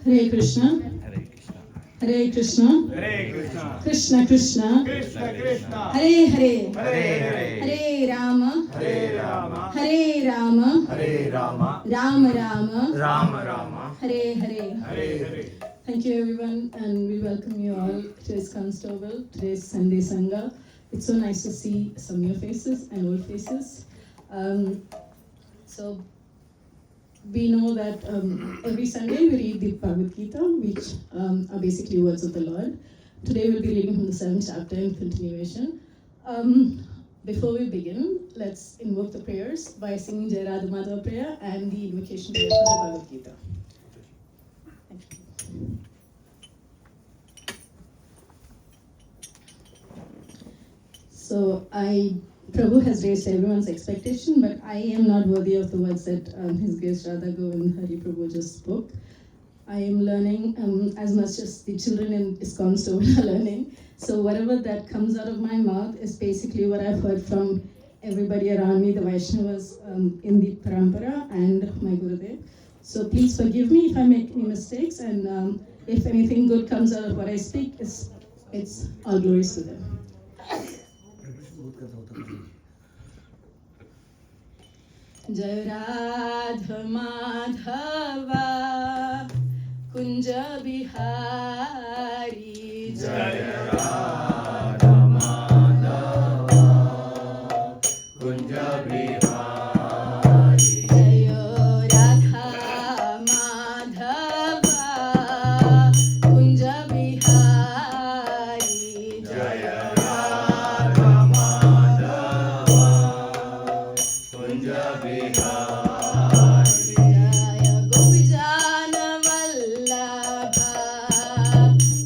Hare Krishna, Hare Krishna, Hare Krishna, Hare Krishna, Krishna Krishna, Krishna Krishna, Hare Hare, Hare Hare, Hare Rama, Hare Rama, Hare Rama, Hare Rama, Rama Rama, Rama Rama, Hare Hare. Hare Hare. Thank you everyone, and we welcome you all to ISKCON Stouffville. Today's Sunday Sangha. It's so nice to see some new faces and old faces. So we know that every Sunday we read the Bhagavad Gita, which are basically words of the Lord. Today we'll be reading from the 7th chapter in continuation. Before we begin, let's invoke the prayers by singing Jai Radha Madhava prayer and the invocation prayer from the Bhagavad Gita. Thank you. So Prabhu has raised everyone's expectation, but I am not worthy of the words that His Grace Radha Govind Hari Prabhu just spoke. I am learning as much as the children in ISKCON Stouffville are learning. So whatever that comes out of my mouth is basically what I've heard from everybody around me, the Vaishnavas in the Parampara and my Gurudev. So please forgive me if I make any mistakes, and if anything good comes out of what I speak, it's all glories to them. Jai Radha Madhava Kunja Bihari Jai Radha Madhava Kunja Bihari. Jai Radha Madhava Kunja Bihari. Jai Radha Madhava Kunja Bihari. Jaya Gopijana Vallabha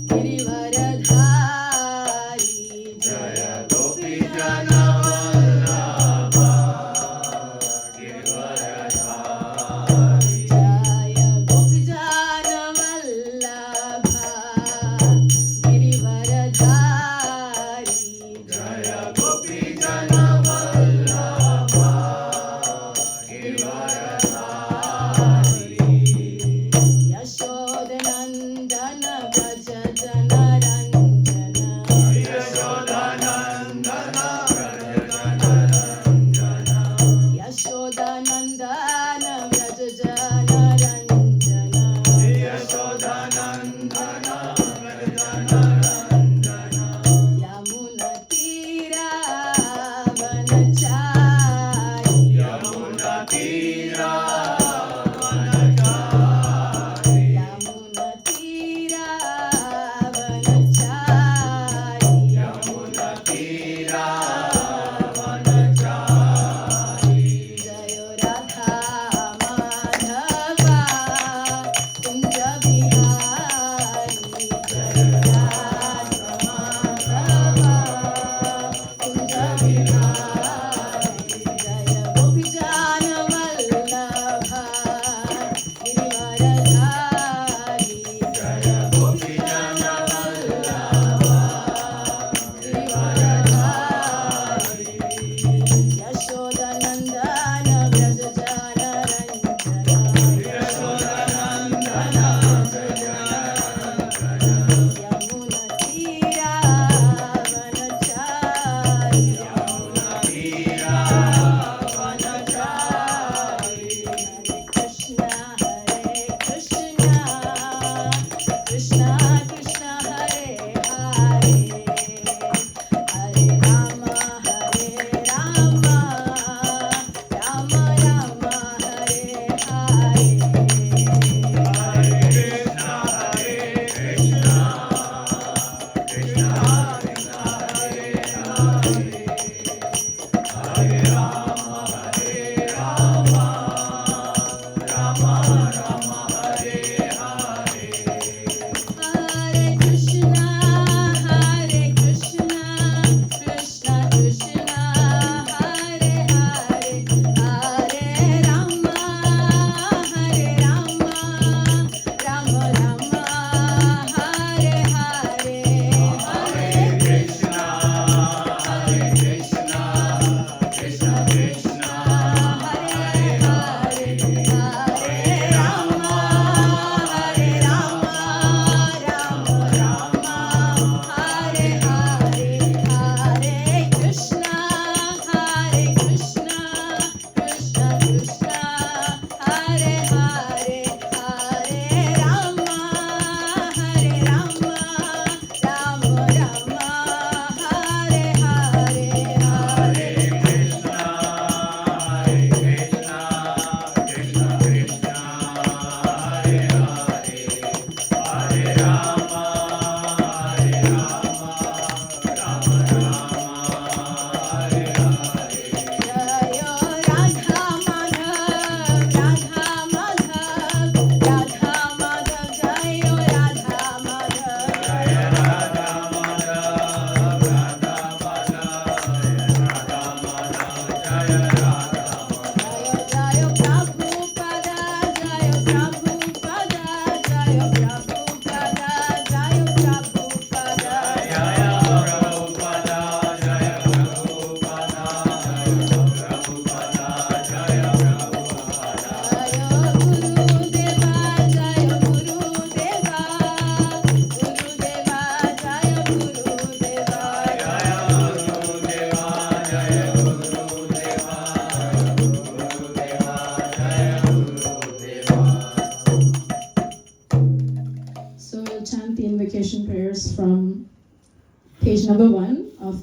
Girivaradhari. Jaya Gopijana Vallabha Girivaradhari. Jaya Gopijana Vallabha Girivaradhari. Jaya Gopijana Vallabha Girivaradhari. Yashodanandana Braja Janaranjana. Yashodanandana Brajajanarandana. Yashodanandana Braja Janaranjana. Yashodanandana Brajajanarandana. Yamuna Tira Vanachari. Yamuna Tira Vanachari. Yamuna Tira Vanachari. Yamuna Tira Vanachari. Jayo Radha Madhava Kunja Bihari. Jayo Radha Madhava Kunja Bihari. Jaya Gopijana Vallabha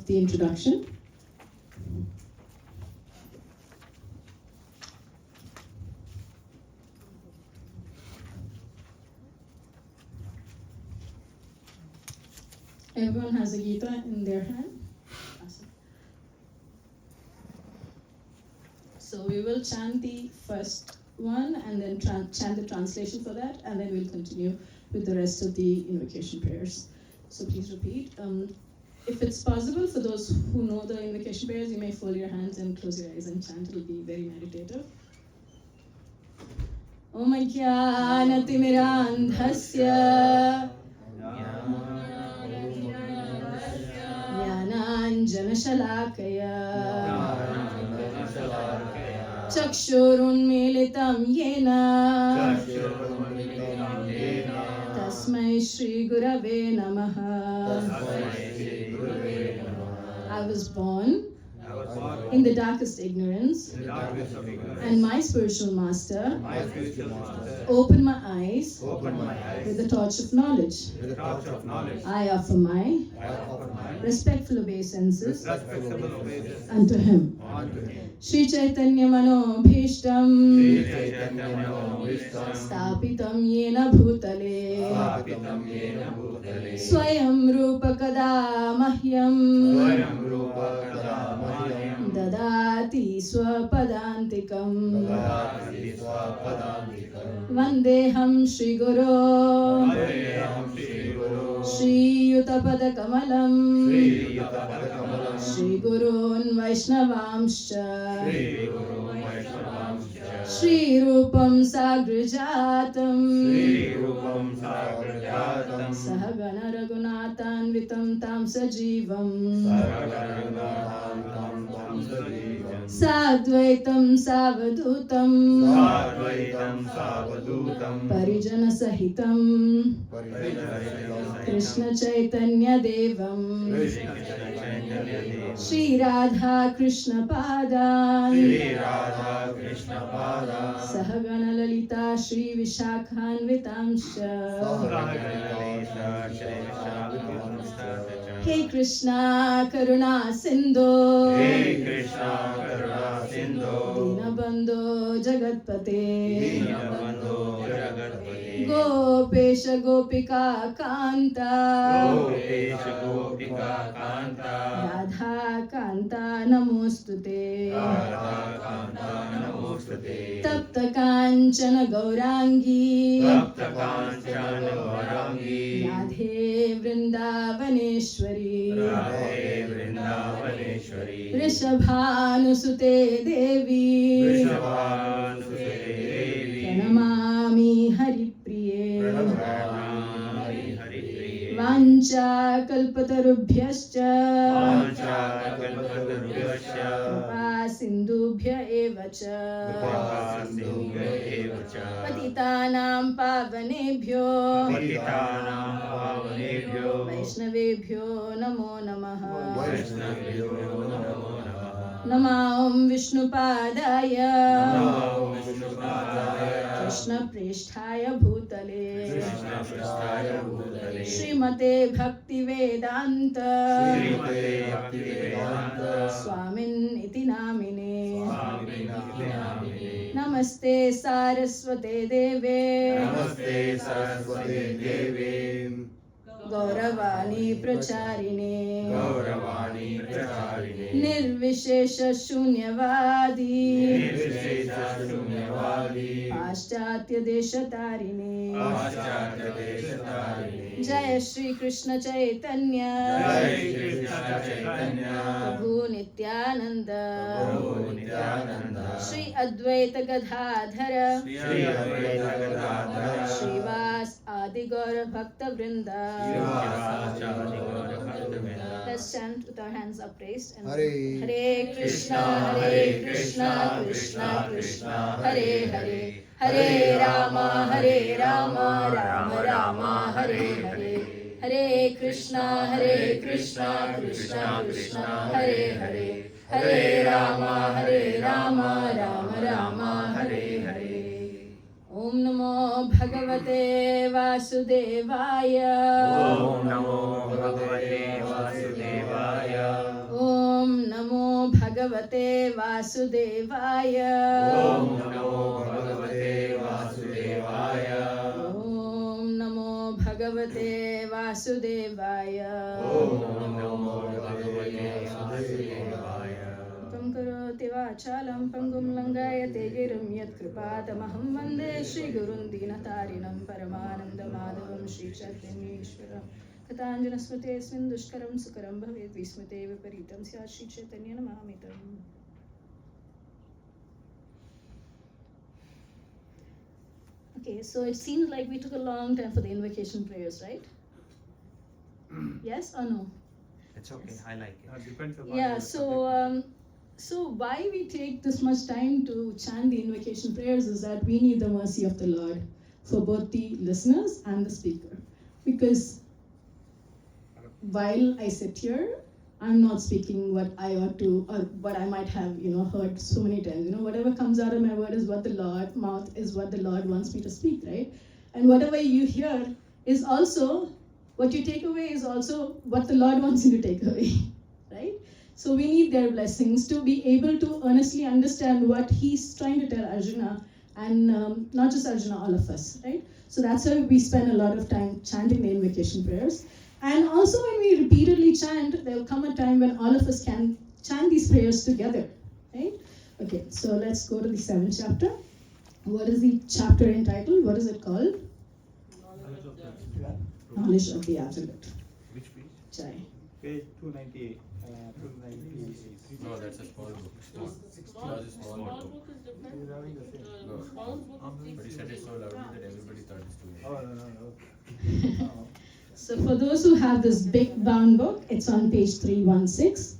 the introduction. Everyone has a Gita in their hand. So we will chant the first one and then chant the translation for that, and then we'll continue with the rest of the invocation prayers. So please repeat. If it's possible, for those who know the invocation prayers, you may fold your hands and close your eyes and chant. It will be very meditative. Om Ajnanatimirandhasya Jnananjanashalakaya Chakshurunmilitam yena Tasmai Shri Gurave Namaha. I was born in the darkest ignorance, and my spiritual master opened my eyes with the torch of knowledge. I offer my respectful obeisances unto him. Shri Chaitanya Mano Bhishtam Stapitam Yena Bhutale Swayam Rupa Kada Mahyam Dadati Swapadantikam Vandeham Shri Guru Shri Yutapada Kamalam Shri Gurun Vaishnavamscha Shri Rupam Sagrajatam Sahagana Raghunathan Vitam Tam Sajivam Sadvaitam Savadutam Parijana Sahitam Krishna Chaitanya Devam Shri Radha Krishna Padan Sahagana Lalita Shri Vishakhanvitamsha. Hey Krishna Karuna Sindhu Dinabandhu Jagatpate Gopesha Gopika Kanta Radha Kanta Namostute Tapta Kanchana Gaurangi Radhe Vrindavaneshwari Rishabhanusute Devi Pranamami Haripriye Vancha Kalpatarubhyascha Kripa Sindhubhya Evacha Patitanam Pavanebhyo Vaishnavebhyo Namo Namaha. Namam Vishnupadaya Krishna Prishthaya Bhutale Srimate Bhakti Vedanta Swamin Iti Namine Namaste Saraswate Deve Gauravani Pracharine Nirvishesha Shunyavadi Paschatya Deshatarine Jaya Shri Krishna Chaitanya Prabhu Nityananda Shri Advaita Gadadhara Shrivas Adi Gaura Bhakta Vrinda. Let's chant with our hands upraised. And Hare Krishna, Krishna Krishna, Hare Hare, Hare Rama, Rama Rama, Hare Hare, Hare Krishna, Krishna Krishna, Hare Hare, Hare Rama, Rama Rama, Hare Hare. Om Namo Bhagavate Vasudevaya. Om Namo Bhagavate Vasudevaya. Bhagavate Vasudevaya. Om Namo Bhagavate Vasudevaya. Om Namo Bhagavate Vasudevaya. Om Namo Bhagavate Vasudevaya. Pam karoti vachalam pangum langayate girim yat kripatamaham vande Shri Gurun Dinatarinam Paramananda Madhavam Shri Chaitanyeshwaram Katanjana Smrite Smin Dushkaram Sukaram Bhavet Vismate Viparitam Syat Shri Chaitanya Namamitam. Okay, so it seems like we took a long time for the invocation prayers, right? Yes or no? It's okay, I like it. Depends upon Yeah, your so why we take this much time to chant the invocation prayers is that we need the mercy of the Lord for both the listeners and the speaker. Because while I sit here, I'm not speaking what I ought to, or what I might have, heard so many times. Whatever comes out of my word is what the Lord, mouth is what the Lord wants me to speak, right? And whatever you hear is also, what you take away is also what the Lord wants you to take away, right? So we need their blessings to be able to earnestly understand what He's trying to tell Arjuna, and not just Arjuna, all of us, right? So that's why we spend a lot of time chanting the invocation prayers. And also when we repeatedly chant, there will come a time when all of us can chant these prayers together, right? Okay, so let's go to the 7th chapter. What is the chapter entitled? What is it called? Knowledge of the Absolute. Which page? Jai. page 298. 298. No, that's a small book. Small. That's a small book. Is different. You're having the same. No. Small book is But he said it so loudly that everybody thought it's too Oh, late. no. So for those who have this big bound book, it's on page 316.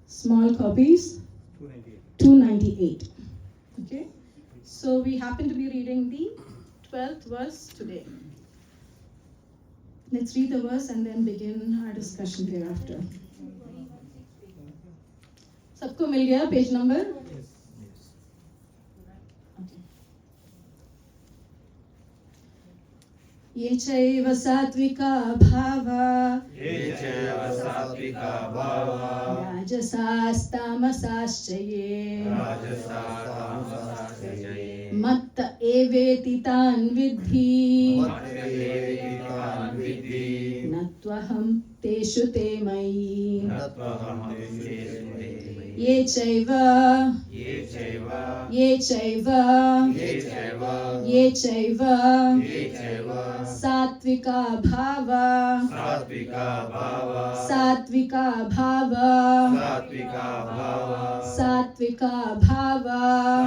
Small copies, 298. 298. Okay? So we happen to be reading the 12th verse today. Let's read the verse and then begin our discussion thereafter. सबको मिल गया page number? Okay. ये चैव सात्विका भावा ये चैव सात्विका भावा राजसास्तामसाश्च ये राजसास्तामसाश्च ये मत्त एवेति तान् विद्धि मत्तएवेति तान् विद्धि न त्वहं तेषु ते मयि न त्वहं तेषु ते मयि ये चैव ये चैव ये चैव ये चैव ये चैव ये चैव सात्विका भावा सात्विका भावा सात्विका भावा सात्विका भावा सात्विका भावा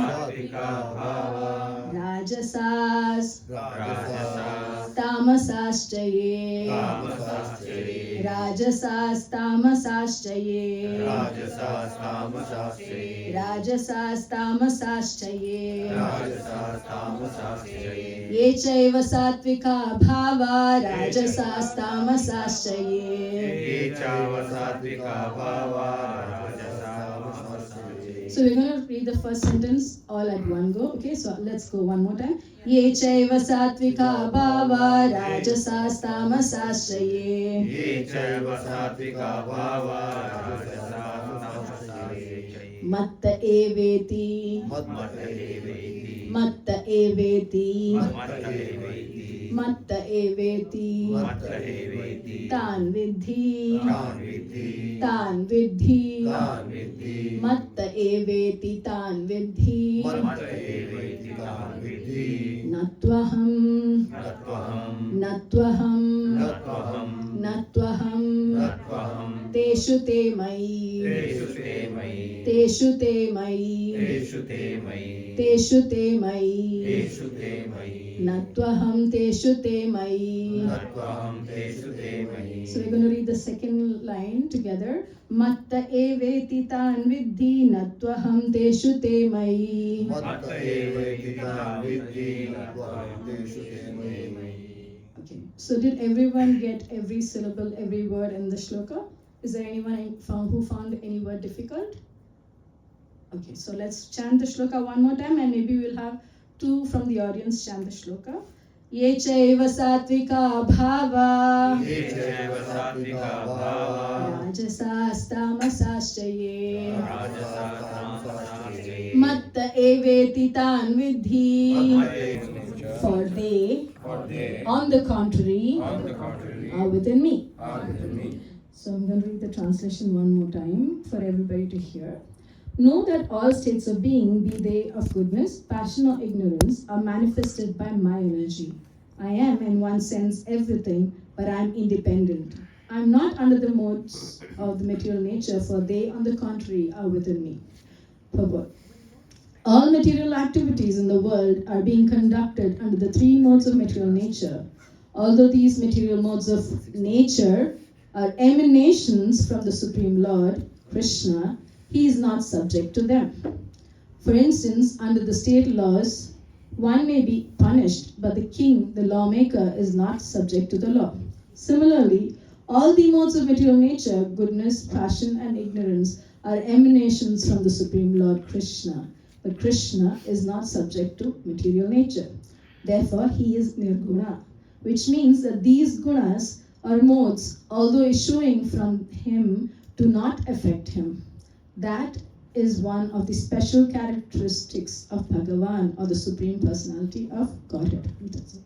सात्विका भावा राजसास् राजसास् तामसाश्च ये तामसाश्च ये राजसास् तामसाश्च ये राजसास् तामसाश्च ये राजसास् तामसाश्च ये राजसास् तामसाश्च ये ये चैव सात्विका भावा राजसास् तामसाश्च ये ये चैव सात्विका भावा राजसास् तामसाश्च ये So we're going to read the first sentence all at one go. Okay, so let's go one more time. Ye chaiva satvika bhava rajasas tamasascha ye. ये चैव सात्विका भावा राजसास् तामसाश्च ये Matta eveti. मत्तएवेति Matta eveti. मत्तएवेति Matta eveti. मत्तएवेति Tan vidhi. तान् विद्धि Tan vidhi. तान् विद्धि Matta eveti tan vidhi. मत्तएवेति तान् विद्धि Natvaham. न त्वहं Natvaham. न त्वहं Natvaham. न त्वहं तेषु ते मयि तेषु ते मयि तेषु ते मयि तेषु ते मयि तेषु ते मयि तेषु ते मयि न त्वहं तेषु ते मयि. न त्वहं तेषु ते मयि So we're going to read the second line together. Matta eveti tan vidhi na tvaham teshu te mayi. मत्तएवेति तान् विद्धि न त्वहं तेषु ते मयि Okay. So did everyone get every syllable, every word in the shloka? Is there anyone who found any word difficult? Okay, so let's chant the shloka one more time and maybe we'll have two from the audience chant the shloka. ये चैव सात्विका भावा ये चैव सात्विका भावा राजसास्तामसाश्च ये राजसास्तामसाश्च मत्त एवेति तान् विद्धि for they on the contrary are within me. So I'm going to read the translation one more time for everybody to hear. Know that all states of being, be they of goodness, passion or ignorance, are manifested by my energy. I am in one sense everything, but I am independent. I am not under the modes of the material nature, for they on the contrary are within me. Purport. All material activities in the world are being conducted under the three modes of material nature. Although these material modes of nature are emanations from the Supreme Lord, Krishna, he is not subject to them. For instance, under the state laws, one may be punished, but the king, the lawmaker, is not subject to the law. Similarly, all the modes of material nature, goodness, passion, and ignorance, are emanations from the Supreme Lord Krishna. But Krishna is not subject to material nature. Therefore, he is nirguna, which means that these gunas or modes, although issuing from him, do not affect him. That is one of the special characteristics of Bhagavan, or the Supreme Personality of Godhead. That's it.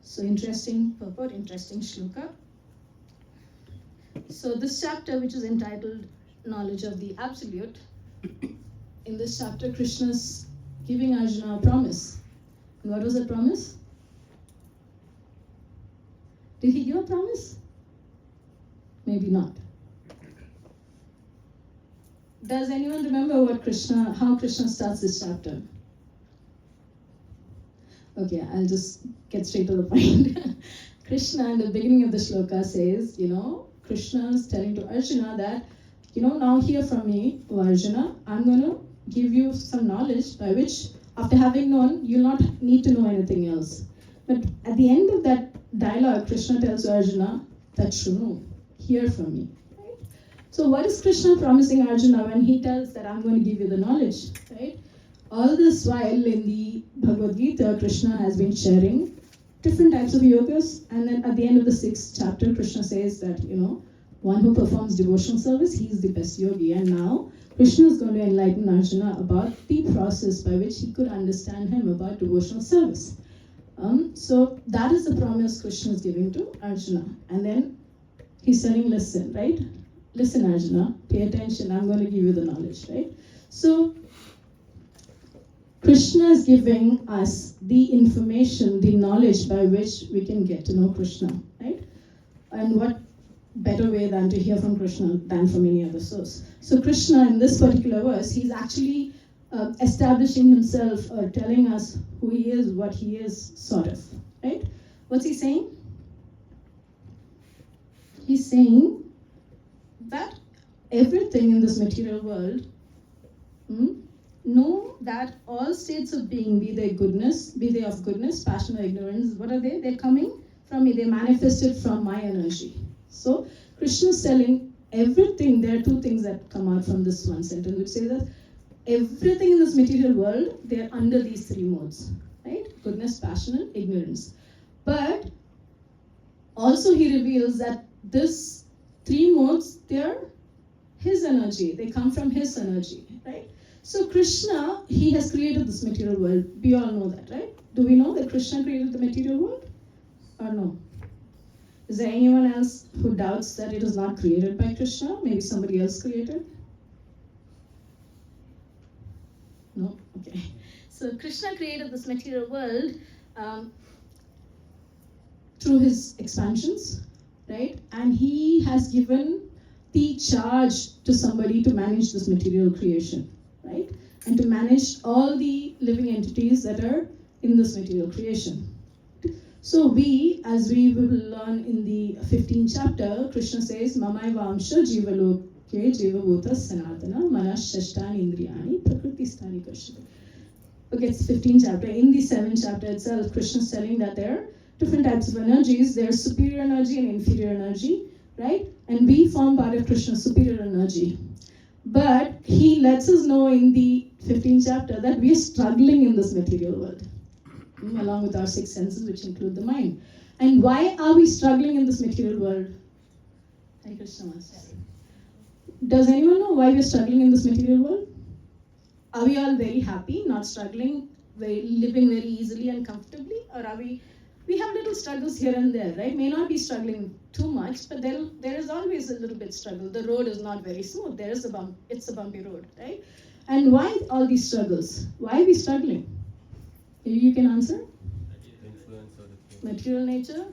So interesting purport, interesting shloka. So this chapter, which is entitled Knowledge of the Absolute, in this chapter, Krishna is giving Arjuna a promise. And what was the promise? Did he give a promise? Maybe not. Does anyone remember how Krishna starts this chapter? Okay, I'll just get straight to the point. Krishna in the beginning of the shloka says, Krishna is telling to Arjuna that, now hear from me, O Arjuna, I'm going to give you some knowledge by which, after having known, you'll not need to know anything else. But at the end of that dialogue, Krishna tells Arjuna that Shrunu, hear from me. Right? So what is Krishna promising Arjuna when he tells that I'm going to give you the knowledge? Right? All this while in the Bhagavad Gita, Krishna has been sharing different types of yogas, and then at the end of the 6th chapter, Krishna says that, one who performs devotional service, he is the best yogi. And now, Krishna is going to enlighten Arjuna about the process by which he could understand him about devotional service. So that is the promise Krishna is giving to Arjuna. And then he's telling, listen, right? Listen, Arjuna, pay attention, I'm going to give you the knowledge, right? So Krishna is giving us the information, the knowledge by which we can get to know Krishna, right? And what better way than to hear from Krishna than from any other source. So Krishna in this particular verse, he's actually establishing himself or telling us who he is, what he is, sort of, right? What's he saying? He's saying that everything in this material world, know that all states of being, be they of goodness, passion or ignorance, what are they? They're coming from me, they manifested from my energy. So Krishna is telling everything, there are two things that come out from this one sentence, which says that everything in this material world, they are under these three modes, right? Goodness, passion, and ignorance. But also he reveals that this three modes, they are his energy. They come from his energy, right? So Krishna, he has created this material world. We all know that, right? Do we know that Krishna created the material world? Or no? Is there anyone else who doubts that it is not created by Krishna? Maybe somebody else created? No? Okay. So Krishna created this material world through his expansions, right? And he has given the charge to somebody to manage this material creation, right? And to manage all the living entities that are in this material creation. So we, as we will learn in the 15th chapter, Krishna says, Mamai Vamsha Jivaloke Jivabhuta Sanatana Manas Shashtani Indriyani Prakriti Sthani Kashyate. Okay, it's 15th chapter. In the 7th chapter itself, Krishna is telling that there are different types of energies. There's superior energy and inferior energy, right? And we form part of Krishna's superior energy. But he lets us know in the 15th chapter that we are struggling in this material world. along with our six senses, which include the mind. And why are we struggling in this material world? Hare Krishna Master. Does anyone know why we're struggling in this material world? Are we all very happy, not struggling, living very easily and comfortably? Or are we have little struggles here and there, right? May not be struggling too much, but there is always a little bit struggle. The road is not very smooth. There is a bump. It's a bumpy road, right? And why all these struggles? Why are we struggling? Maybe you can answer? Influence of the three. Material nature.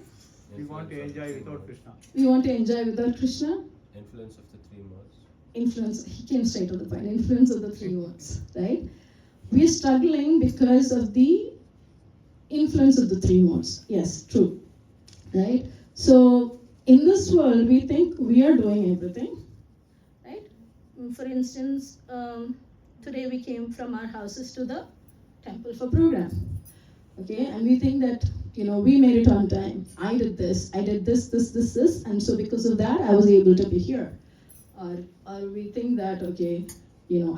We want to enjoy without Krishna. We want to enjoy without Krishna. Influence of the three modes. Influence, he came straight to the point. Influence of the three modes, right? We are struggling because of the influence of the three modes. Yes, true, right? So in this world, we think we are doing everything, right? For instance, today we came from our houses to the temple for program, okay? And we think that, we made it on time. I did this, this, and so because of that, I was able to be here. Or we think that, okay,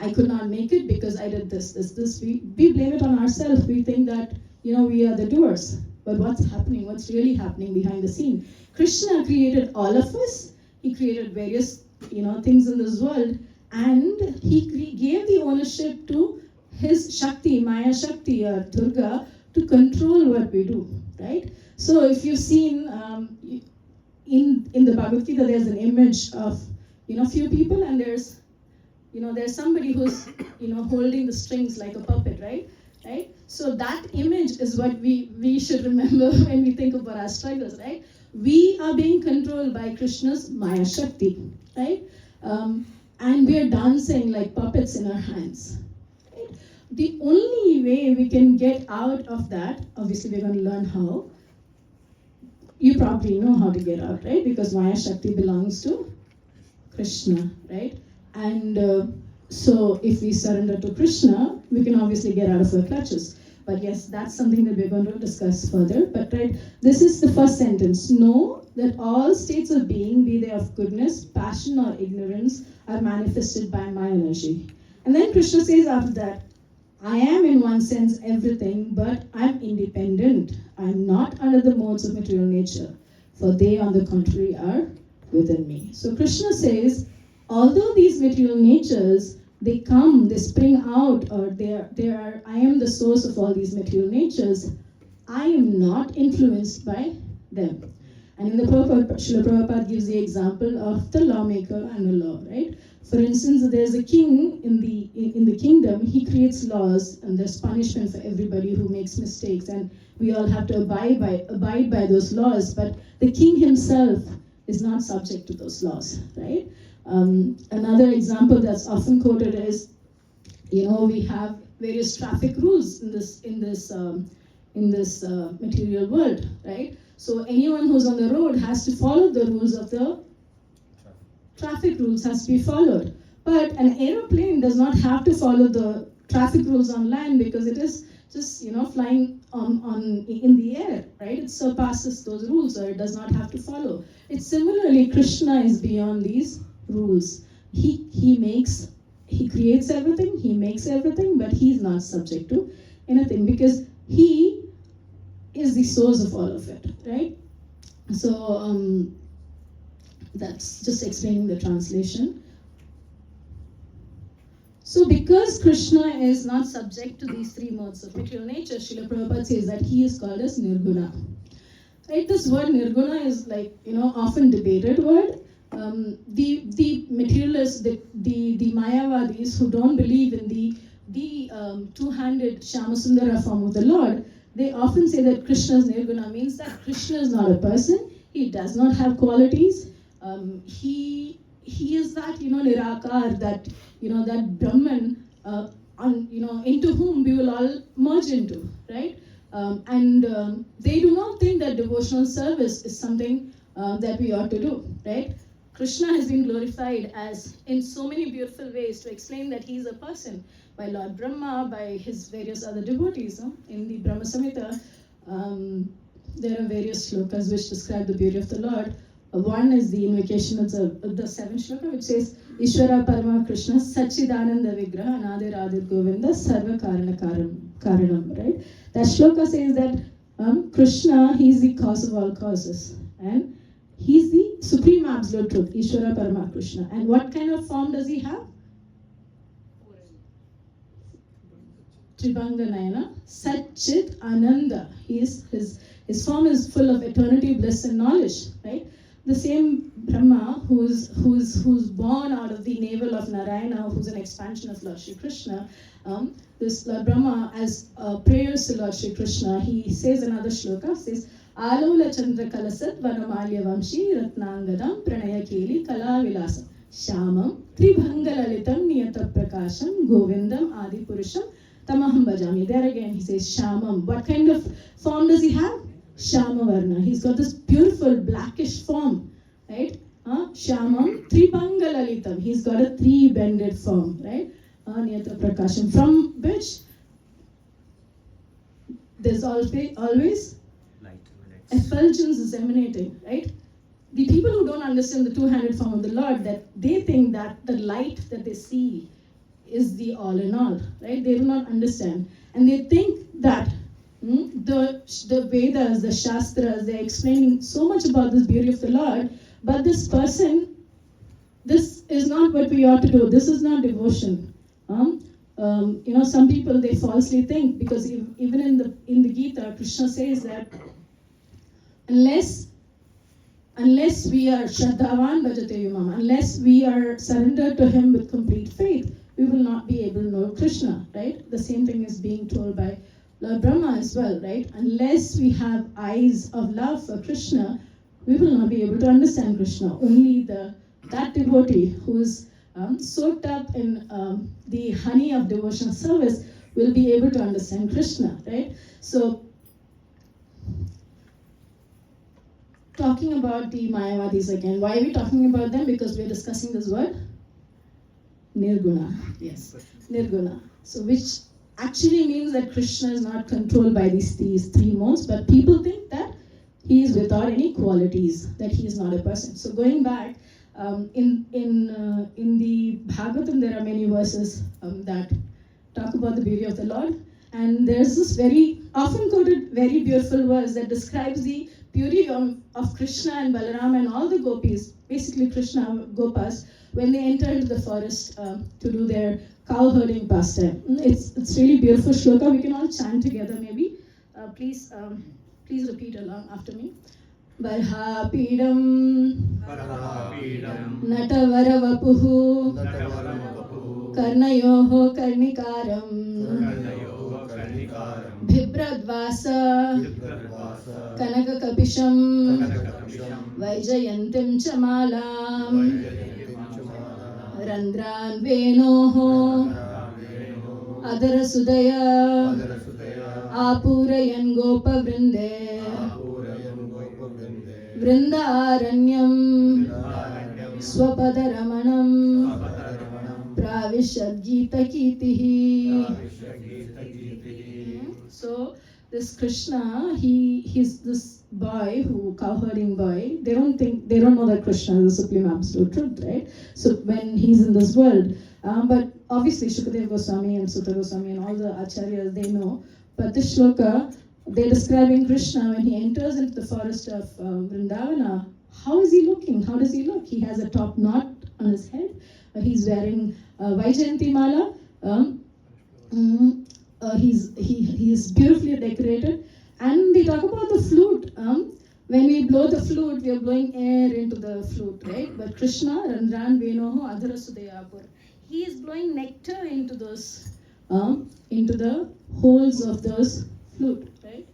I could not make it because I did this. We blame it on ourselves. We think that, we are the doers. But what's happening? What's really happening behind the scene? Krishna created all of us. He created various, things in this world. And he gave the ownership to his Shakti, Maya Shakti or Durga, to control what we do, right? So if you've seen in the Bhagavad Gita, there's an image of few people, and there's somebody who's holding the strings like a puppet, right? So that image is what we should remember when we think about our struggles, right? We are being controlled by Krishna's Maya Shakti, right? And we are dancing like puppets in our hands. Right? The only way we can get out of that, obviously we're going to learn how. You probably know how to get out, right? Because Maya Shakti belongs to Krishna, right? And so if we surrender to Krishna, we can obviously get out of our clutches. But yes, that's something that we're going to discuss further. But right, this is the first sentence. Know that all states of being, be they of goodness, passion, or ignorance, are manifested by my energy. And then Krishna says after that, I am in one sense everything, but I'm independent. I'm not under the modes of material nature, for they, on the contrary, are within me. So Krishna says, although these material natures, they come, they spring out, or they are, I am the source of all these material natures, I am not influenced by them. And in the Prabhupada, Srila Prabhupada gives the example of the lawmaker and the law, right? For instance, there's a king in the kingdom, he creates laws, and there's punishment for everybody who makes mistakes, and we all have to abide by those laws, but the king himself is not subject to those laws, right? Another example that's often quoted is, we have various traffic rules in this material world, right? So anyone who's on the road has to follow the rules of the traffic rules, has to be followed. But an aeroplane does not have to follow the traffic rules on land because it is just flying in the air, right? It surpasses those rules, or it does not have to follow. It's similarly, Krishna is beyond these rules. He creates everything, he makes everything, but he's not subject to anything because he is the source of all of it, right? So that's just explaining the translation. So because Krishna is not subject to these three modes of material nature, Srila Prabhupada says that he is called as Nirguna. Right? This word Nirguna is often debated word. The materialists, the Mayavadis who don't believe in the two-handed Shyamasundara form of the Lord, they often say that Krishna's Nirguna means that Krishna is not a person, he does not have qualities, he is that Nirakar, that that Brahman, into whom we will all merge into, right? They do not think that devotional service is something that we ought to do, right? Krishna has been glorified as in so many beautiful ways to explain that he is a person by Lord Brahma, by his various other devotees. In the Brahma Samhita, there are various shlokas which describe the beauty of the Lord. One is the invocation of the seventh shloka, which says, Ishvara Parama Krishna Sachidananda Vigraha Anade Radha Govinda Sarva Karana Karanam, right? That shloka says that Krishna, he is the cause of all causes, and he is the supreme absolute truth, Ishvara Parama Krishna. And what kind of form does he have? Tribhanga Nayana, Satchit Ananda. His form is full of eternity, bliss, and knowledge, right? The same Brahma who's born out of the navel of Narayana, who's an expansion of Lord Shri Krishna. This Lord Brahma, as prayers to Lord Shri Krishna, he says another shloka, says, Alola Chandra Kalasat Vanamalya Vamshi Ratnangadam Pranaya Keli Kala Vilasam Shamam Tribhangalalitam Niyata Prakasham Govindam Adi Purusham Tamaham Bhajami. There again he says Shamam. What kind of form does he have? Shama Varna. He's got this beautiful blackish form, right? Shamam Tribhangalalitam. He's got a three-bended form, right? Niyata Prakasham. From which there's always Light. effulgence is emanating, right? The people who don't understand the two-handed form of the Lord, that they think that the light that they see is the all in all, right? They do not understand. And they think that the Vedas, the Shastras, they're explaining so much about this beauty of the Lord, but this person, this is not what we ought to do. This is not devotion. Some people, they falsely think, because even in the Gita, Krishna says that unless we are Shraddhavan Bhajate Yumam, unless we are surrendered to him with complete faith, we will not be able to know Krishna, right? The same thing is being told by Lord Brahma as well, right? Unless we have eyes of love for Krishna, we will not be able to understand Krishna. Only that devotee who is soaked up in the honey of devotional service will be able to understand Krishna, right? So, talking about the Mayavadis again. Why are we talking about them? Because we're discussing this word Nirguna. Yes, Nirguna. So which actually means that Krishna is not controlled by these three modes, but people think that he is without any qualities, that he is not a person. So going back, in the Bhagavatam there are many verses that talk about the beauty of the Lord, and there's this very often quoted, very beautiful verse that describes the beauty of Krishna and Balaram and all the gopis, basically Krishna Gopas, when they enter into the forest to do their cow herding pastime. It's really beautiful shloka. We can all chant together maybe. Please repeat along after me. Barhapidam Natavaravapuhu Karnayoho Karnikaram Bhibradvasa Kanakakapisham Vaijayantim Chamalam Randran Venoho Adarasudaya Apurayan Gopa Vrinde Vrindaranyam Swapadaramanam Pravishad Gita Kitihi. So this Krishna, he's this boy cowherding boy. They don't know that Krishna is the supreme absolute truth, right? So when he's in this world, but obviously Shukadeva Goswami and Sutta Goswami and all the acharyas, they know. But this shloka, they're describing Krishna when he enters into the forest of Vrindavana. How is he looking? How does he look? He has a top knot on his head. He's wearing Vaijayanti Mala. He's beautifully decorated. And they talk about the flute. When we blow the flute, we are blowing air into the flute, right? But Krishna, Randran Venoho Adharasudayapur, he is blowing nectar into those, into the holes of those flute, right?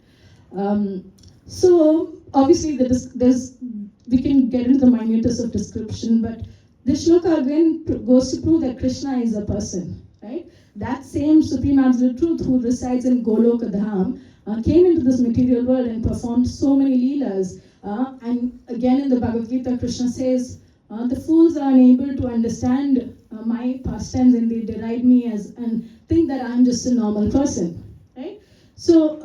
So obviously we can get into the minutiae of description, but this shloka again goes to prove that Krishna is a person, right? That same supreme absolute truth who resides in Goloka Dham came into this material world and performed so many leelas. And again in the Bhagavad Gita, Krishna says, the fools are unable to understand my pastimes, and they deride me and think that I'm just a normal person, right? So,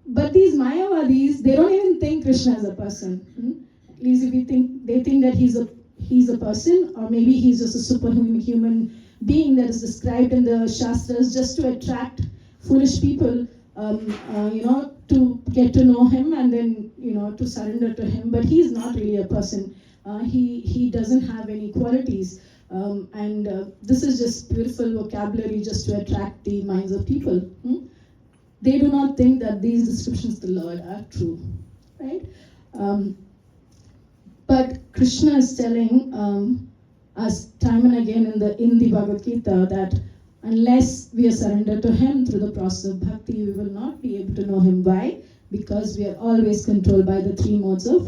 but these Mayavadis, they don't even think Krishna is a person. At least if they think that he's a person, or maybe he's just a superhuman being that is described in the Shastras just to attract foolish people, to get to know him and then, to surrender to him. But he's not really a person. He doesn't have any qualities. And this is just beautiful vocabulary just to attract the minds of people. They do not think that these descriptions of the Lord are true, right? But Krishna is telling us time and again in the Bhagavad Gita that unless we are surrendered to him through the process of bhakti, we will not be able to know him. Why? Because we are always controlled by the three modes of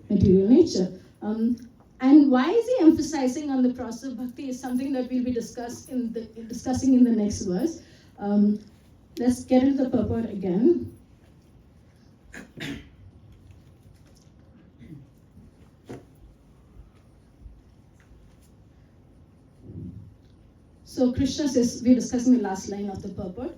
material nature. And why is he emphasizing on the process of bhakti is something that we'll be discussing in the next verse. Let's get into the purport again. So Krishna says, we're discussing the last line of the purport.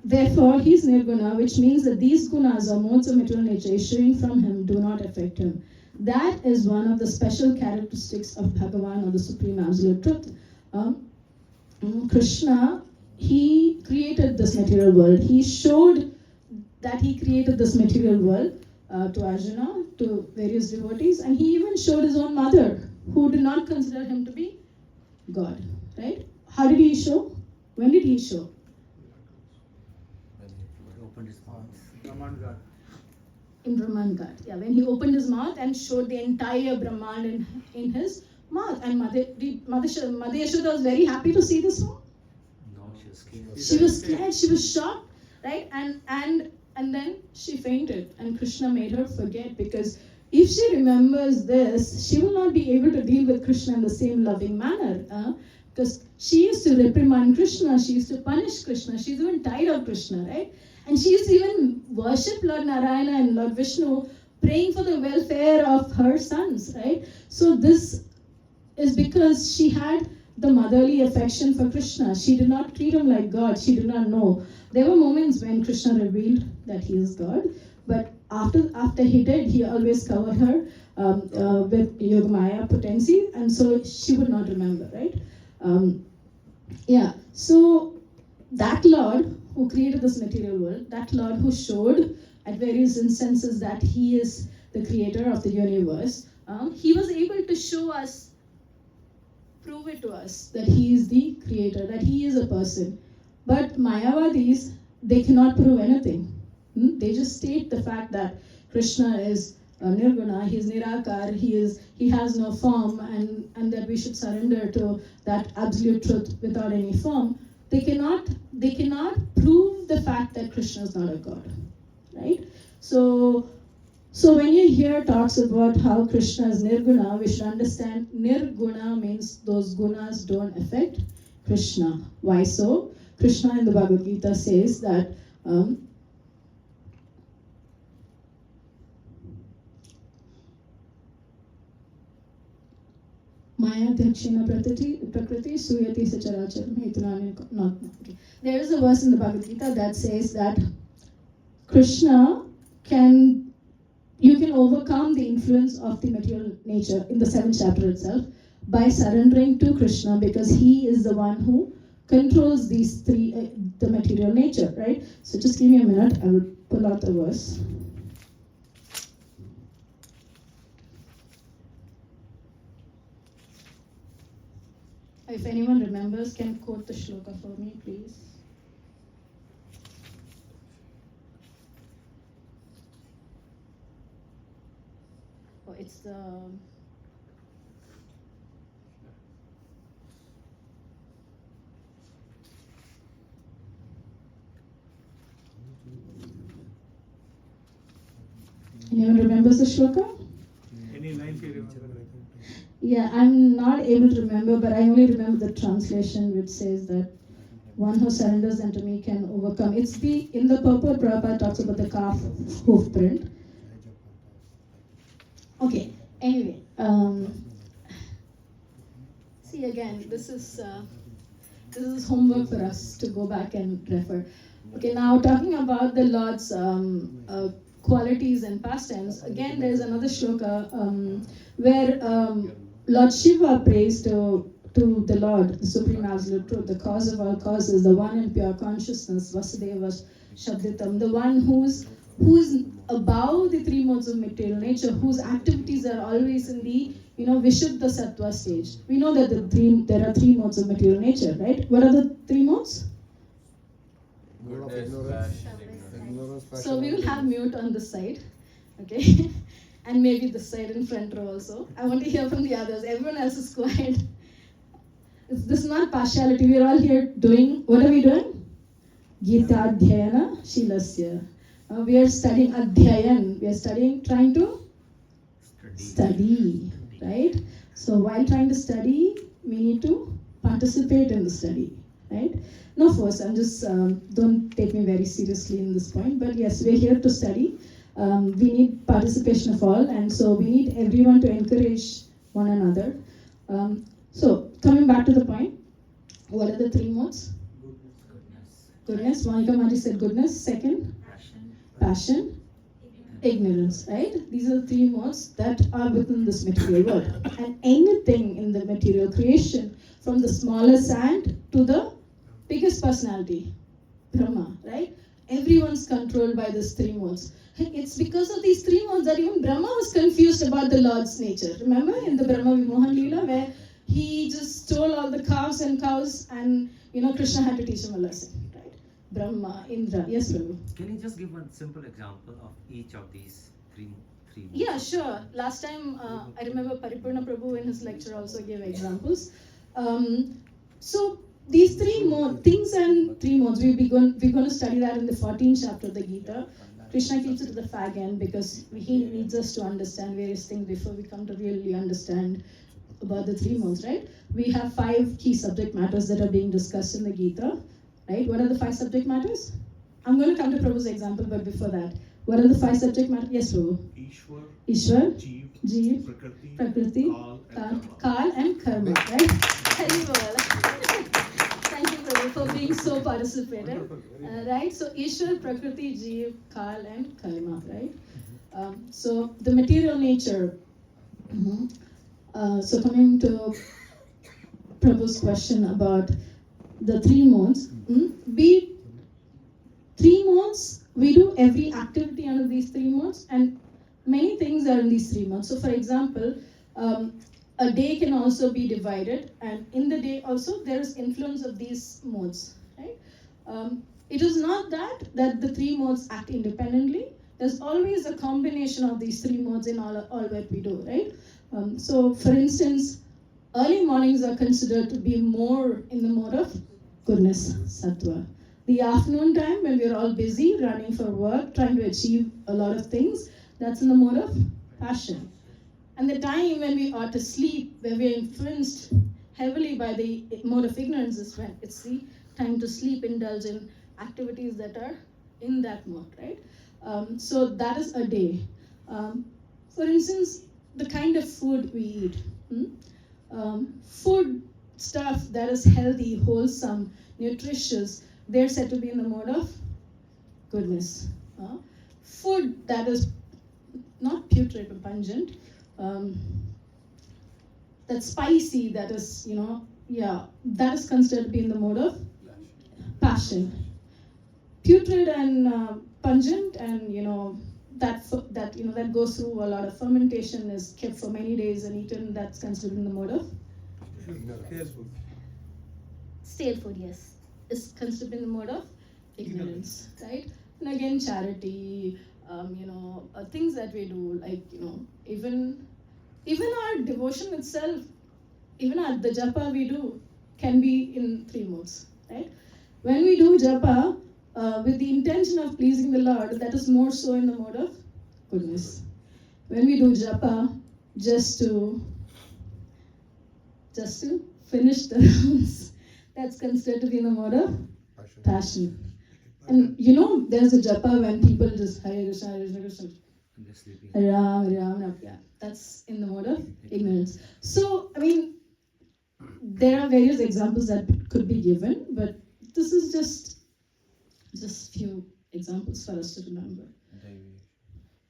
Therefore, he is nirguna, which means that these gunas or modes of material nature issuing from him do not affect him. That is one of the special characteristics of Bhagavan, or the Supreme Absolute Truth. Krishna, he created this material world. He showed that he created this material world to Arjuna, to various devotees, and he even showed his own mother, who did not consider him to be God. Right? How did he show? When did he show? He opened his mouth. Brahman God. In Brahman God. Yeah, when he opened his mouth and showed the entire Brahman in his mouth. And Mother Yashoda was very happy to see this one. No, she was scared. She was scared, she was shocked, right? And then she fainted, and Krishna made her forget, because if she remembers this, she will not be able to deal with Krishna in the same loving manner. Because she used to reprimand Krishna, she used to punish Krishna, she's even tired of Krishna, right? And she used to even worship Lord Narayana and Lord Vishnu, praying for the welfare of her sons, right? So this is because she had the motherly affection for Krishna. She did not treat him like God, she did not know. There were moments when Krishna revealed that he is God, but after he did, he always covered her with Yogamaya potency, and so she would not remember, right? So that Lord who created this material world, that Lord who showed at various instances that he is the creator of the universe, he was able to show us, prove it to us, that he is the creator, that he is a person. But Mayavadis, they cannot prove anything. They just state the fact that Krishna is nirguna, he is nirakar, he has no form, and that we should surrender to that absolute truth without any form. They cannot prove the fact that Krishna is not a god, right? So when you hear talks about how Krishna is nirguna, we should understand nirguna means those gunas don't affect Krishna. Why so? Krishna in the Bhagavad Gita says that Maya Dakshina Prakriti Suyati Sacharacharam not. Okay. There is a verse in the Bhagavad Gita that says that Krishna you can overcome the influence of the material nature in the 7th chapter itself by surrendering to Krishna, because he is the one who controls these three, the material nature, right? So just give me a minute, I will pull out the verse. If anyone remembers, can quote the shloka for me, please. Oh, it's the... Anyone remembers the shloka? Any lines you remember? Yeah, I'm not able to remember, but I only remember the translation which says that one who surrenders unto me can overcome. It's in the purport, Prabhupada talks about the calf hoof print. Okay, anyway, see again, this is homework for us to go back and refer. Okay, now talking about the Lord's qualities and pastimes, again there's another shloka where Lord Shiva prays to to the Lord, the Supreme Absolute Truth, the cause of all causes, the one and pure consciousness, Vasudeva Shabditam, the one who's above the three modes of material nature, whose activities are always in the Vishuddha Sattva stage. We know that there are three modes of material nature, right? What are the three modes? Mode of Goodness, ignorance. passion, Ignorance, passion, So we will and have mute on this side, okay? And maybe this side in front row also. I want to hear from the others. Everyone else is quiet. This is not partiality. We are all here doing, what are we doing? Gita Adhyayana Shilasya. We are studying Adhyayan. We are studying, trying to study, right? So while trying to study, we need to participate in the study, right? No force. I'm just, don't take me very seriously in this point. But yes, we're here to study. We need participation of all, and so we need everyone to encourage one another. So coming back to the point, what are the three modes? Goodness. Monica Maji said goodness. Second, passion, ignorance, right? These are the three modes that are within this material world. And anything in the material creation, from the smallest ant to the biggest personality, Brahma, right? Everyone's controlled by these three modes. It's because of these three modes that even Brahma was confused about the Lord's nature. Remember in the Brahma Vimohan Leela, where he just stole all the cows, and Krishna had to teach him a lesson, right? Brahma, Indra. Yes, Prabhu. Can you just give one simple example of each of these three modes? Yeah, sure. Last time, I remember Paripurna Prabhu in his lecture also gave examples. So these three modes, things and three modes, we're going to study that in the 14th chapter of the Gita. Krishna keeps it to the fag end because he needs us to understand various things before we come to really understand about the three modes, right? We have 5 key subject matters that are being discussed in the Gita, right? What are the 5 subject matters? I'm going to come to Prabhu's example, but before that, what are the 5 subject matters? Yes, Prabhu. Ishwar, Jeev, Prakriti, Kal, and Karma, right? Hari Bol. Thank you, Prabhu, for being so participative, right? So Ishwar, Prakriti, Jeev, Kal, and Karma, right? So the material nature. So coming to Prabhu's question about the three modes, three modes, we do every activity under these three modes, and many things are in these three modes. So for example, a day can also be divided, and in the day also there is influence of these modes, right? It is not that the three modes act independently. There's always a combination of these three modes in all what we do, right? So for instance, early mornings are considered to be more in the mode of goodness, sattva. The afternoon time, when we're all busy running for work, trying to achieve a lot of things, that's in the mode of passion. And the time when we ought to sleep, where we're influenced heavily by the mode of ignorance, is when it's the time to sleep, indulge in activities that are in that mode, right? So that is a day. For instance, the kind of food we eat. Food stuff that is healthy, wholesome, nutritious, they're said to be in the mode of goodness. Food that is not putrid but pungent, that's spicy, that is, that is considered to be in the mode of passion. Putrid and pungent, and that goes through a lot of fermentation, is kept for many days and eaten, that's considered in the mode of stale food, yes, is considered in the mode of ignorance, right? And again, charity, things that we do, like, even our devotion itself, even the japa we do can be in three modes, right? When we do japa with the intention of pleasing the Lord, that is more so in the mode of goodness. When we do japa just to finish the rounds, that's considered to be in the mode of passion. And there's a japa when people just Hare Krishna, Hare Krishna, Krishna Ram, Ram, Ram. Yeah, that's in the mode of ignorance. So, there are various examples that could be given, but this is just few examples for us to remember.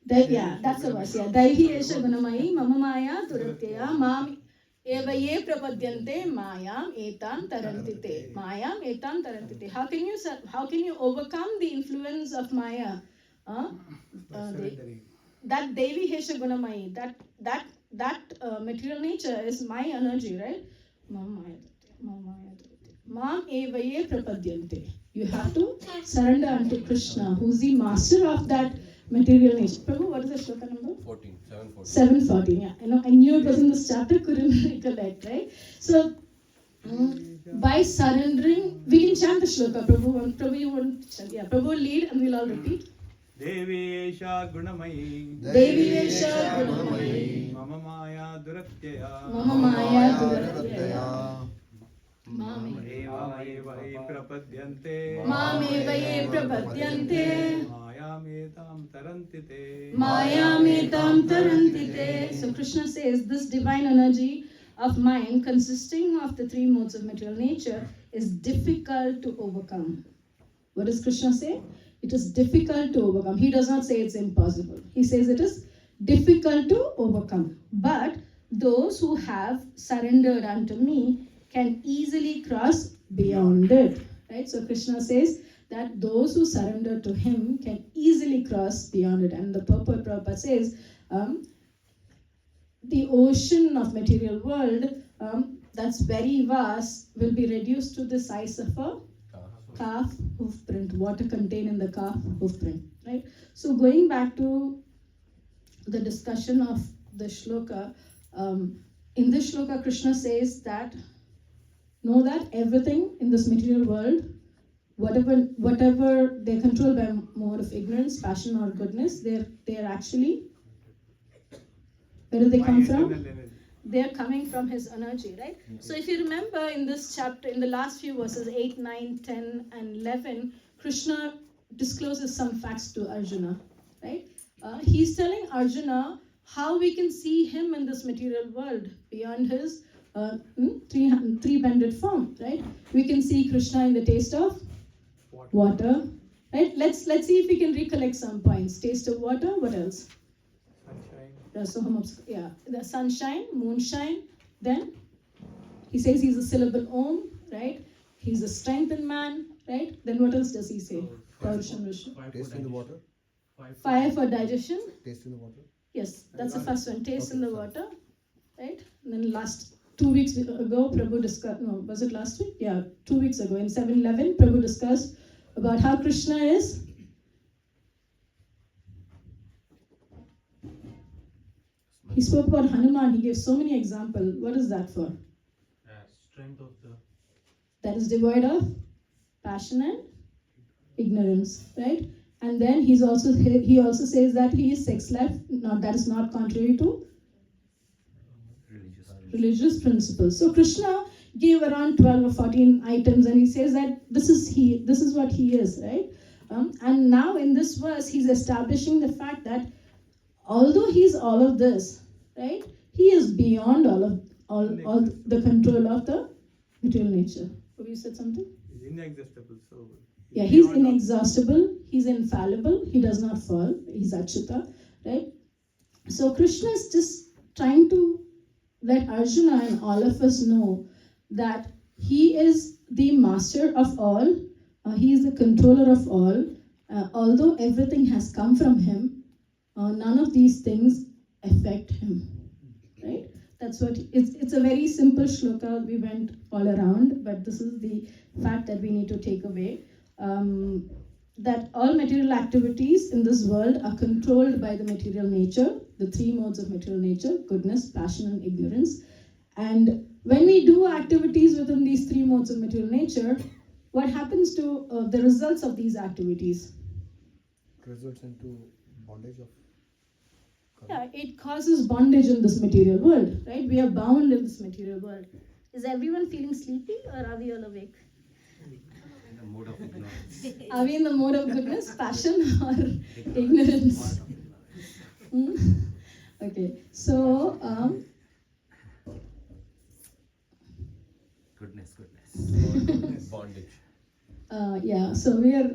Yeah, that's a verse. Yeah, Daivi Esha Gunamayi Mama Maya Turatyaya Mam Eva ye prapadyante mayam etam tarantite. Mayam etam tarantite. How can you overcome the influence of Maya? Surrendering. That Devi Hesha Gunamayi, that material nature is my energy, right? Mam eva ye prapadyante. You have to surrender unto Krishna, who's the master of that material nature. Prabhu, what is the shloka number? 14, 714. 714, yeah. I knew it was in this chapter, couldn't recollect, right? So, by surrendering, we can chant the shloka. Prabhu, you want to chant? Yeah, Prabhu will lead and we'll all repeat. Devi Esha Gunamayi. Devi Esha Gunamayi. Mama Maya Duratyaya. Mama Maya Duratyaya. Eva Prapadyante. Mameva ye prapadyante. Mayametam Tarantite. Mayametam tarantite. So Krishna says this divine energy of mind consisting of the three modes of material nature is difficult to overcome. What does Krishna say? It is difficult to overcome. He does not say it's impossible. He says it is difficult to overcome. But those who have surrendered unto me can easily cross beyond it. Right? So Krishna says that those who surrender to him can easily cross beyond it. And the purport Prabhupada says, the ocean of material world that's very vast will be reduced to the size of a calf hoof print, water contained in the calf hoof print, right? So going back to the discussion of the shloka, in this shloka Krishna says that know that everything in this material world, whatever they're controlled by mode of ignorance, passion or goodness, they're actually, where do they come from? They are coming from his energy, right? So if you remember in this chapter, in the last few verses, 8, 9, 10, and 11, Krishna discloses some facts to Arjuna, right? He's telling Arjuna how we can see him in this material world beyond his three-banded form, right? We can see Krishna in the taste of water, right? Let's see if we can recollect some points. Taste of water, what else? The sunshine, moonshine. Then he says he's a syllable Om, right? He's a strength in man, right? Then what else does he say? Taste in the water. Fire for digestion. Taste in the water. Yes, that's the first one. Taste in the water, right? And then last 2 weeks ago, Prabhu discussed. No, was it last week? Yeah, 2 weeks ago in 7-11, Prabhu discussed about how Krishna is. He spoke about Hanuman. He gave so many examples. What is that for? Strength of the. That is devoid of passion and ignorance, right? And then he also says that he is sex life. That is not contrary to religious principles. So Krishna gave around 12 or 14 items, and he says that this is what he is, right? And now in this verse, he's establishing the fact that although he's all of this, right, he is beyond all the control of the material nature. Have you said something? He's inexhaustible. So yeah, he's inexhaustible. He's infallible. He does not fall. He's Achyuta, right? So Krishna is just trying to let Arjuna and all of us know that he is the master of all. He is the controller of all. Although everything has come from him, none of these things affect him, right? That's what it's a very simple shloka. We went all around, but this is the fact that we need to take away, that all material activities in this world are controlled by the material nature, the three modes of material nature: goodness, passion, and ignorance. And when we do activities within these three modes of material nature, what happens to the results of these activities? Results into bondage of. Yeah, it causes bondage in this material world, right? We are bound in this material world. Is everyone feeling sleepy, or are we all awake? In the mode of ignorance. Are we in the mode of goodness, passion, or ignorance? Okay, so Goodness. Bondage. yeah, so we are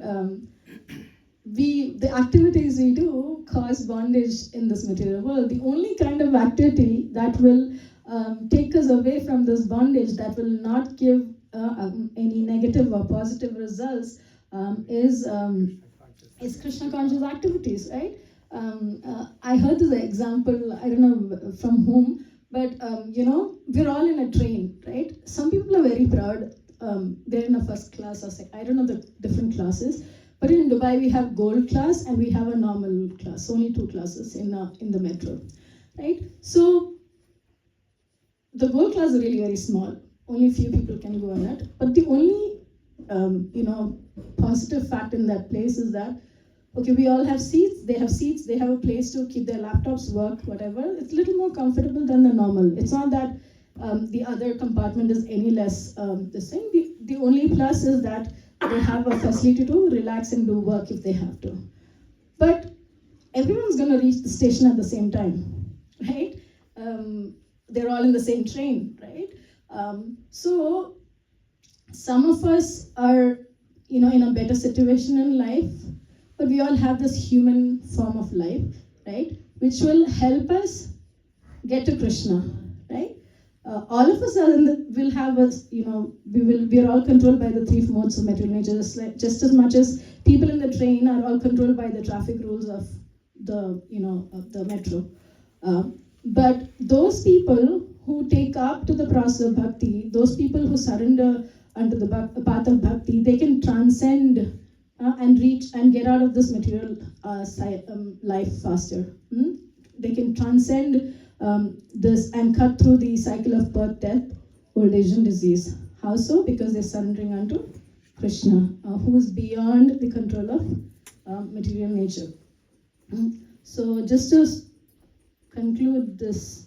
the activities we do cause bondage in this material world. The only kind of activity that will take us away from this bondage, that will not give any negative or positive results, is Krishna conscious activities, right? I heard this example, I don't know from whom, but we're all in a train, right? Some people are very proud. They're in a first class or I don't know the different classes, but in Dubai we have gold class and we have a normal class. Only 2 classes in the metro, right? So the gold class is really very small. Only few people can go on it. But the only positive fact in that place is that, okay, we all have seats, they have a place to keep their laptops, work, whatever. It's a little more comfortable than the normal. It's not that the other compartment is any less this thing. The only plus is that they have a facility to relax and do work if they have to. But everyone's going to reach the station at the same time, right? They're all in the same train, right? So some of us are, in a better situation in life, but we all have this human form of life, right? Which will help us get to Krishna, right? All of us will have us, we are all controlled by the 3 modes of material nature, just as much as people in the train are all controlled by the traffic rules of the metro. But those people who take up to the process of bhakti, those people who surrender unto the path of bhakti, they can transcend and reach and get out of this material life faster. They can transcend this and cut through the cycle of birth, death, old age and disease. How so? Because they're surrendering unto Krishna, who is beyond the control of material nature. So just to conclude this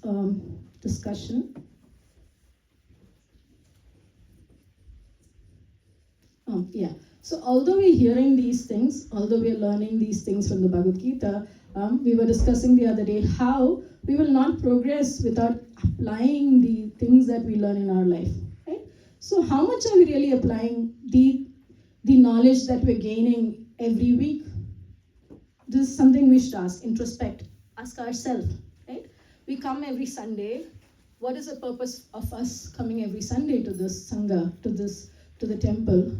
discussion, so although we're hearing these things, although we're learning these things from the Bhagavad Gita, we were discussing the other day how we will not progress without applying the things that we learn in our life, right? So how much are we really applying the knowledge that we're gaining every week? This is something we should introspect, ask ourselves, right? We come every Sunday. What is the purpose of us coming every Sunday to this Sangha, to the temple?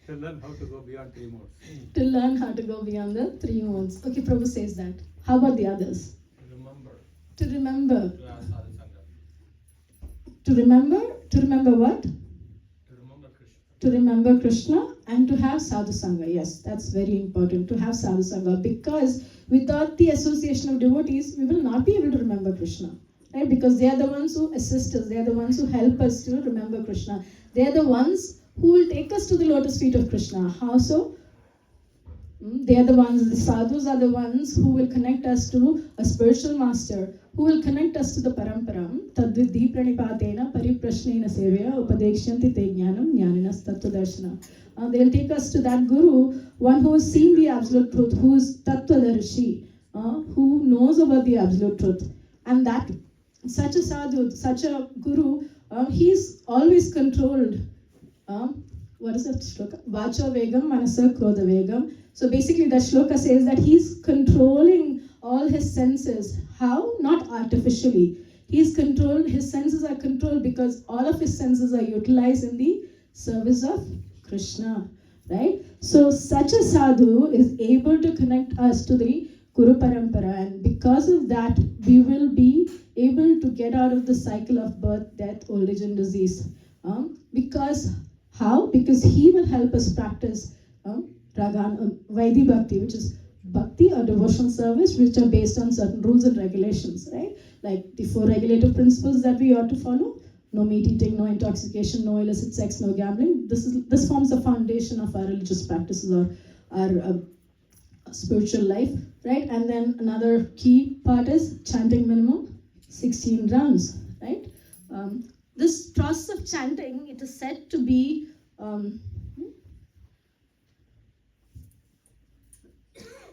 To learn how to go beyond 3 modes. To learn how to go beyond the 3 modes. Okay, Prabhu says that. How about the others? Remember. To remember. To ask Radha Sangha. To remember? To remember what? To remember Krishna. To remember Krishna and to have sadhu sangha. Yes, that's very important, to have sadhu sangha, because without the association of devotees, we will not be able to remember Krishna, right? Because they are the ones who assist us, they are the ones who help us to remember Krishna. They are the ones who will take us to the lotus feet of Krishna. How so? They are the ones, the sadhus are the ones who will connect us to a spiritual master, who will connect us to the paramparam. Tadvidhi pranipatena pariprashnena sevya upadekshanti te jnanam jnaninas tattva darshana. They'll take us to that guru, one who has seen the absolute truth, who is tattvadarshi, who knows about the absolute truth. And that, such a sadhu, such a guru, he's always controlled. What is that shloka? Vacha vegam manasa krodha vegam. So basically that shloka says that he's controlling all his senses. How? Not artificially. He's controlled, his senses are controlled because all of his senses are utilized in the service of Krishna, right? So such a sadhu is able to connect us to the Guru Parampara, and because of that, we will be able to get out of the cycle of birth, death, old age and disease. Because how? Because he will help us practice Vaidhi Bhakti, which is Bhakti or devotional service, which are based on certain rules and regulations, right? Like the 4 regulative principles that we ought to follow: no meat eating, no intoxication, no illicit sex, no gambling. This forms the foundation of our religious practices or our spiritual life, right? And then another key part is chanting minimum 16 rounds, right? This process of chanting, it is said to be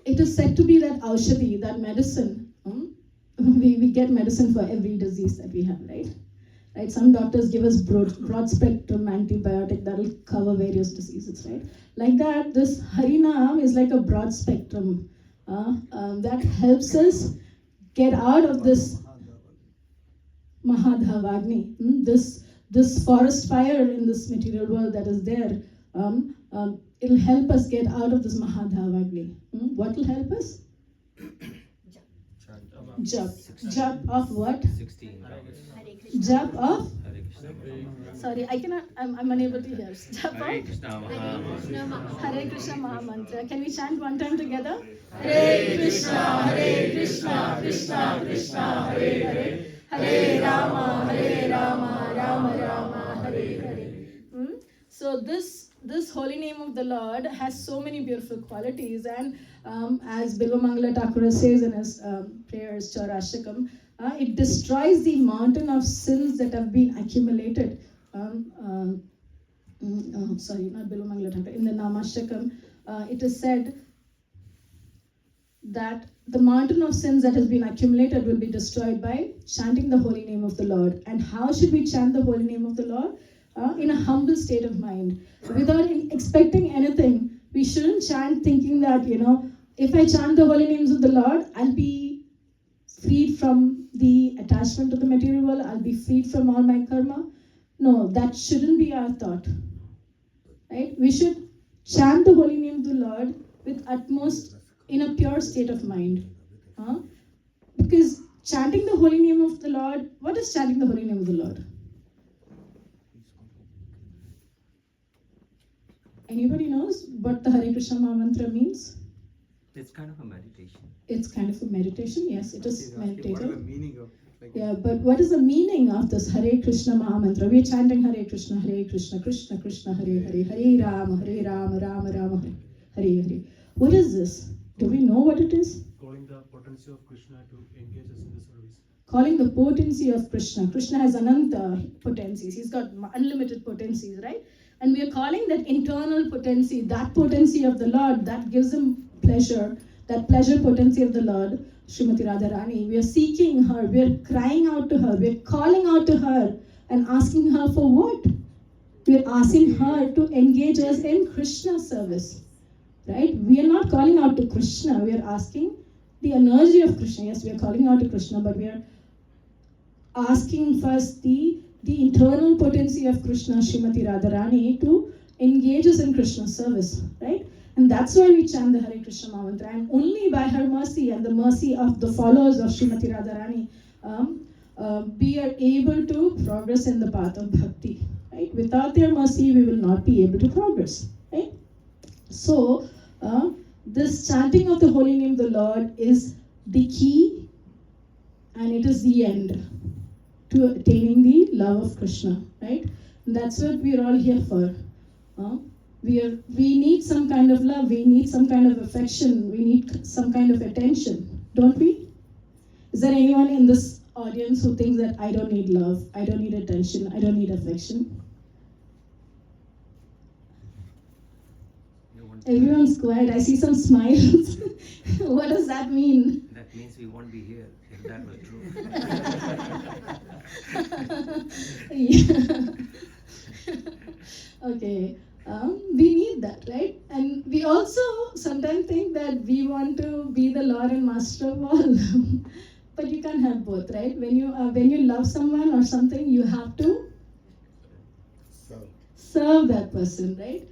that aushadhi, that medicine. We get medicine for every disease that we have, right? Right? Some doctors give us broad spectrum antibiotic that will cover various diseases, right? Like that, this Harinam is like a broad spectrum that helps us get out of this Mahadhavagni, this forest fire in this material world that is there, it'll help us get out of this Mahadhavagni. What will help us? Jap of what? 16. Jap of? Hare Krishna. Sorry, I cannot. I'm unable to hear. Jap Hare of? Krishna Maha. Hare Krishna Mahamantra. Can we chant one time together? Hare Krishna, Krishna Krishna, Hare Hare, Hare Rama, Rama Rama, Hare Hare. So this holy name of the Lord has so many beautiful qualities, and as Bilvamangala Thakura says in his prayers, Chaurashtakam, it destroys the mountain of sins that have been accumulated. Sorry, not Bilvamangala Thakura. In the Namashtakam, it is said that the mountain of sins that has been accumulated will be destroyed by chanting the holy name of the Lord. And how should we chant the holy name of the Lord? In a humble state of mind, without expecting anything. We shouldn't chant thinking that, if I chant the holy names of the Lord, I'll be freed from the attachment to the material world, I'll be freed from all my karma. No, that shouldn't be our thought. Right? We should chant the holy name of the Lord with utmost, in a pure state of mind. Because chanting the holy name of the Lord, what is chanting the holy name of the Lord? Anybody knows what the Hare Krishna Mahamantra means? It's kind of a meditation. It's kind of a meditation, yes, it is What is the meditative. meaning of like Yeah, but what is the meaning of this Hare Krishna Mahamantra? We are chanting Hare Krishna, Krishna Krishna, Hare Hare, Hare Rama, Rama Rama, Hare Hare. What is this? Do we know what it is? calling the potency of Krishna to engage us in the service. Calling the potency of Krishna. Krishna has ananta potencies. He's got unlimited potencies, right? And we are calling that internal potency, that potency of the Lord, that gives him pleasure, that pleasure potency of the Lord, Srimati Radharani. We are seeking her, we are crying out to her, we are calling out to her and asking her for what? We are asking her to engage us in Krishna service, right? We are not calling out to Krishna, we are asking the energy of Krishna. Yes, we are calling out to Krishna, but we are asking first the internal potency of Krishna, Srimati Radharani, to engage us in Krishna service, right? And that's why we chant the Hare Krishna Mahamantra. And only by her mercy and the mercy of the followers of Srimati Radharani, we are able to progress in the path of bhakti, right? Without their mercy, we will not be able to progress, right? So, this chanting of the holy name of the Lord is the key, and it is the end to attaining the love of Krishna, right? And that's what we are all here for. We need some kind of love, we need some kind of affection, we need some kind of attention, don't we? Is there anyone in this audience who thinks that I don't need love, I don't need attention, I don't need affection? Everyone's quiet, I see some smiles. What does that mean? That means we won't be here if that was true. Yeah. Okay. We need that, right? And we also sometimes think that we want to be the Lord and Master of all. But you can't have both, right? When you love someone or something, you have to serve that person, right?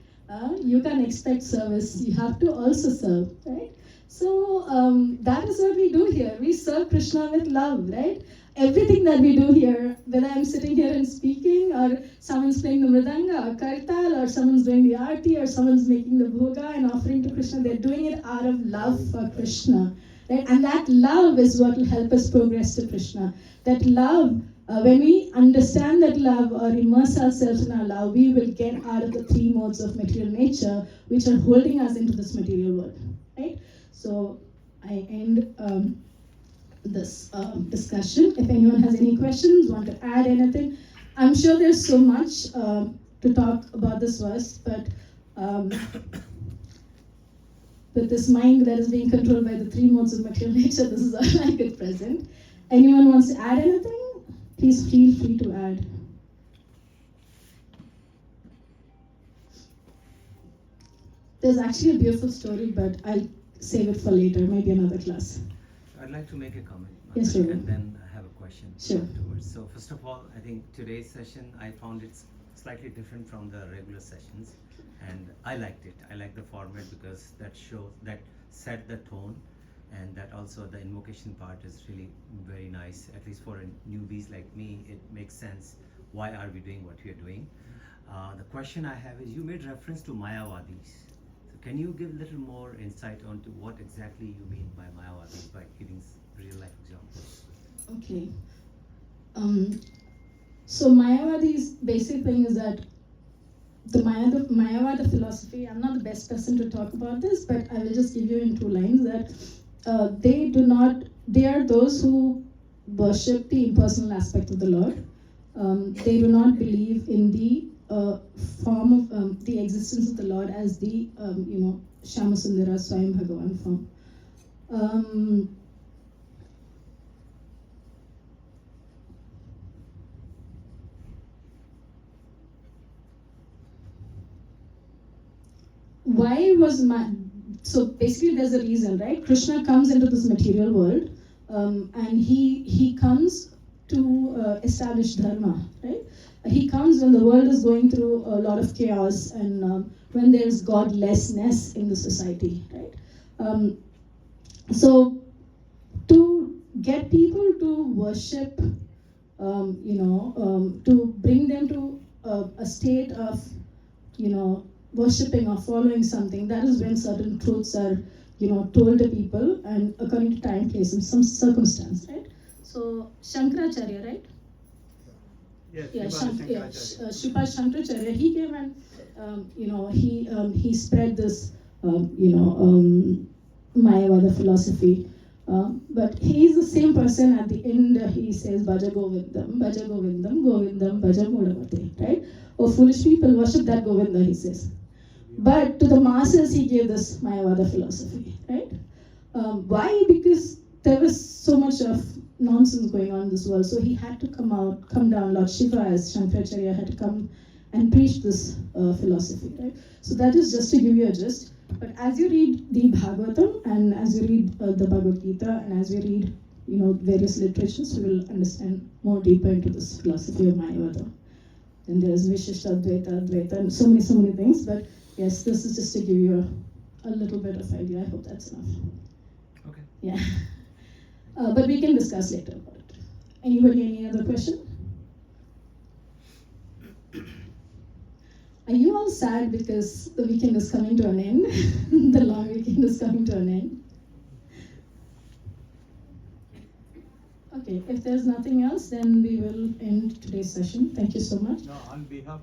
You can't expect service. You have to also serve, right? So that is what we do here. We serve Krishna with love, right? Everything that we do here, whether I'm sitting here and speaking, or someone's playing the mridanga or kartal, or someone's doing the arti, or someone's making the bhoga and offering to Krishna, they're doing it out of love for Krishna, right? And that love is what will help us progress to Krishna. That love, when we understand that love or immerse ourselves in our love, we will get out of the three modes of material nature which are holding us into this material world, right? So I end this discussion. If anyone has any questions, want to add anything, I'm sure there's so much to talk about this verse, but with this mind that is being controlled by the three modes of material nature, this is all I could present. Anyone wants to add anything? Please feel free to add. There's actually a beautiful story, but I'll save it for later, maybe another class. I'd like to make a comment. Yes, sir. And then I have a question. question Sure. afterwards. So first of all, I think today's session, I found it slightly different from the regular sessions, and I liked it. I like the format because that set the tone, and that also the invocation part is really very nice. At least for newbies like me, it makes sense. Why are we doing what we are doing? The question I have is, you made reference to Mayavadis. So can you give a little more insight onto what exactly you mean by Mayavadis by giving real life examples? Okay. So Mayavadi's basic thing is that the Mayavada philosophy, I'm not the best person to talk about this, but I will just give you in 2 lines that they are those who worship the impersonal aspect of the Lord. They do not believe in the form of the existence of the Lord as the, Shamasundara Swayam Bhagavan form. So basically there's a reason, right? Krishna comes into this material world, and he comes to establish dharma, right? He comes when the world is going through a lot of chaos and when there's godlessness in the society, right? So to get people to worship, to bring them to a state of, worshipping or following something, that is when certain truths are, told to people and according to time, place, and some circumstance, right? So Shankaracharya, right? Yes, Shripad Shankaracharya, he came and, he spread this, Mayavada philosophy. But he is the same person at the end, he says, Bhaja Govindam, Govindam, Bhaja Mudavate, right? Oh, foolish people, worship that Govinda, he says. But to the masses, he gave this Mayavada philosophy, right? Why? Because there was so much of nonsense going on in this world, so he had to come down, Lord Shiva as Shankaracharya had to come and preach this philosophy, right? So that is just to give you a gist. But as you read the Bhagavatam and as you read the Bhagavad Gita and as you read, various literatures, you will understand more deeper into this philosophy of Mayavada. And there's Vishishta, Advaita, and so many things. But yes, this is just to give you a little bit of idea. I hope that's enough. Okay. Yeah. But we can discuss later about it. Any other question? Are you all sad because the weekend is coming to an end? The long weekend is coming to an end. Okay, if there's nothing else, then we will end today's session. Thank you so much. No, on behalf